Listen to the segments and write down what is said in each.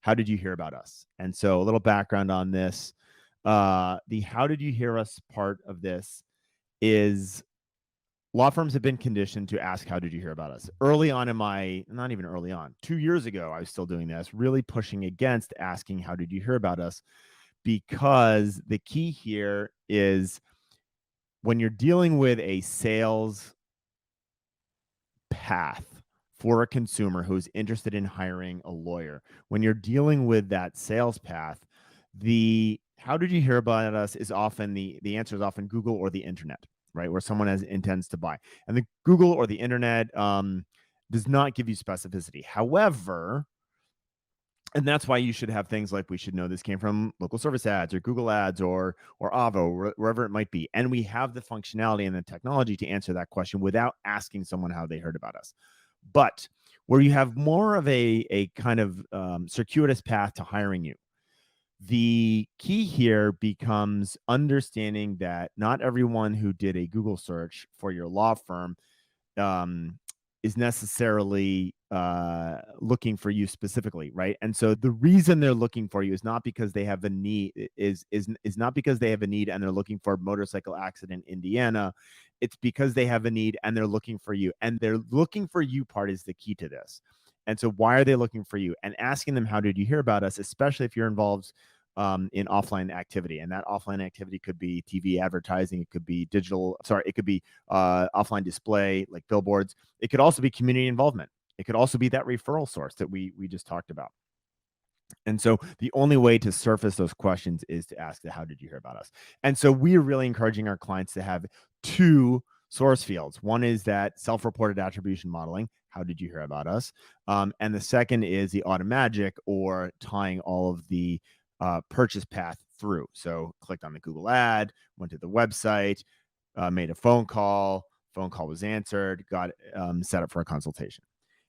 How did you hear about us? And so a little background on this. The how did you hear us part of this is law firms have been conditioned to ask, how did you hear about us? Early on in not even early on, 2 years ago, I was still doing this, really pushing against asking, how did you hear about us? Because the key here is when you're dealing with a sales path for a consumer who's interested in hiring a lawyer, when you're dealing with that sales path, the how did you hear about us is often the answer is often Google or the internet, right? Where someone intends to buy. And the Google or the internet does not give you specificity. However, and that's why you should have things like, we should know this came from local service ads or Google ads or Avo, wherever it might be. And we have the functionality and the technology to answer that question without asking someone how they heard about us. But where you have more of a kind of circuitous path to hiring you, the key here becomes understanding that not everyone who did a Google search for your law firm is necessarily looking for you specifically, right? And so the reason they're looking for you is not because they have a need, is not because they have a need and they're looking for a motorcycle accident in Indiana. It's because they have a need and they're looking for you. And they're looking for you part is the key to this. And so why are they looking for you? And asking them, how did you hear about us? Especially if you're involved in offline activity. And that offline activity could be TV advertising. It could be it could be offline display like billboards. It could also be community involvement. It could also be that referral source that we just talked about. And so the only way to surface those questions is to ask, how did you hear about us? And so we're really encouraging our clients to have two source fields. One is that self-reported attribution modeling. How did you hear about us? And the second is the automagic, or tying all of the purchase path through. So clicked on the Google ad, went to the website, made a phone call was answered, got set up for a consultation.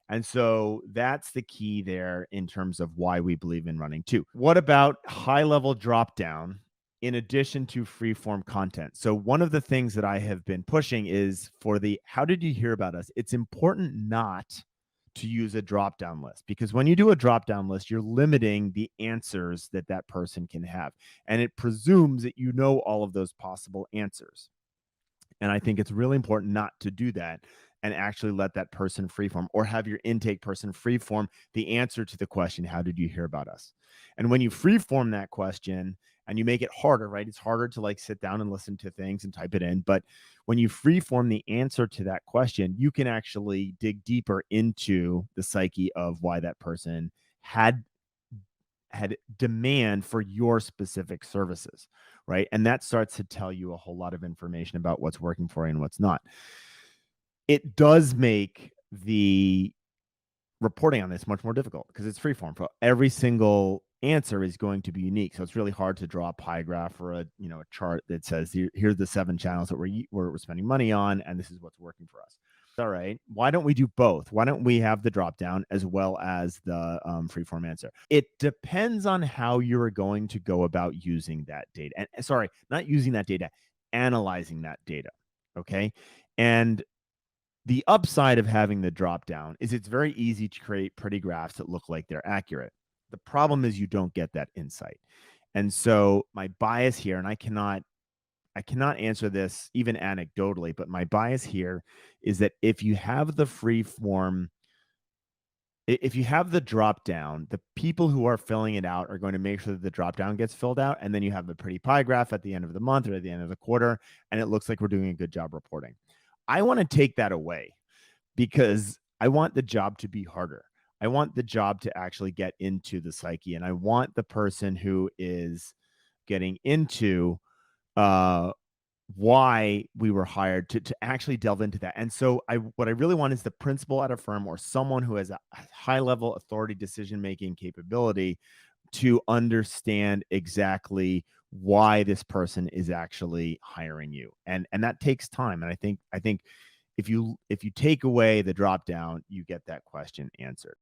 And so that's the key there in terms of why we believe in running two. What about high-level drop-down in addition to free-form content? So one of the things that I have been pushing is for the how did you hear about us? It's important not to use a drop-down list, because when you do a drop-down list, you're limiting the answers that that person can have. And it presumes that you know all of those possible answers. And I think it's really important not to do that and actually let that person freeform, or have your intake person freeform the answer to the question, how did you hear about us? And when you freeform that question and you make it harder, right? It's harder to like sit down and listen to things and type it in. But when you freeform the answer to that question, you can actually dig deeper into the psyche of why that person had demand for your specific services, right? And that starts to tell you a whole lot of information about what's working for you and what's not. It does make the reporting on this much more difficult because it's freeform. For every single answer is going to be unique. So it's really hard to draw a pie graph or a chart that says, here's the 7 channels that we're spending money on, and this is what's working for us. All right, why don't we do both? Why don't we have the drop down as well as the freeform answer? It depends on how you're going to go about using that data. And sorry, not using that data, analyzing that data. Okay. And the upside of having the drop down is it's very easy to create pretty graphs that look like they're accurate. The problem is you don't get that insight. And so my bias here, and I cannot answer this even anecdotally, but my bias here is that if you have the free form, if you have the drop down, the people who are filling it out are going to make sure that the drop down gets filled out. And then you have the pretty pie graph at the end of the month or at the end of the quarter, and it looks like we're doing a good job reporting. I want to take that away because I want the job to be harder. I want the job to actually get into the psyche, and I want the person who is getting into why we were hired to actually delve into that. And so what I really want is the principal at a firm or someone who has a high level authority decision-making capability to understand exactly why this person is actually hiring you. And that takes time. And I think if you take away the drop down, you get that question answered.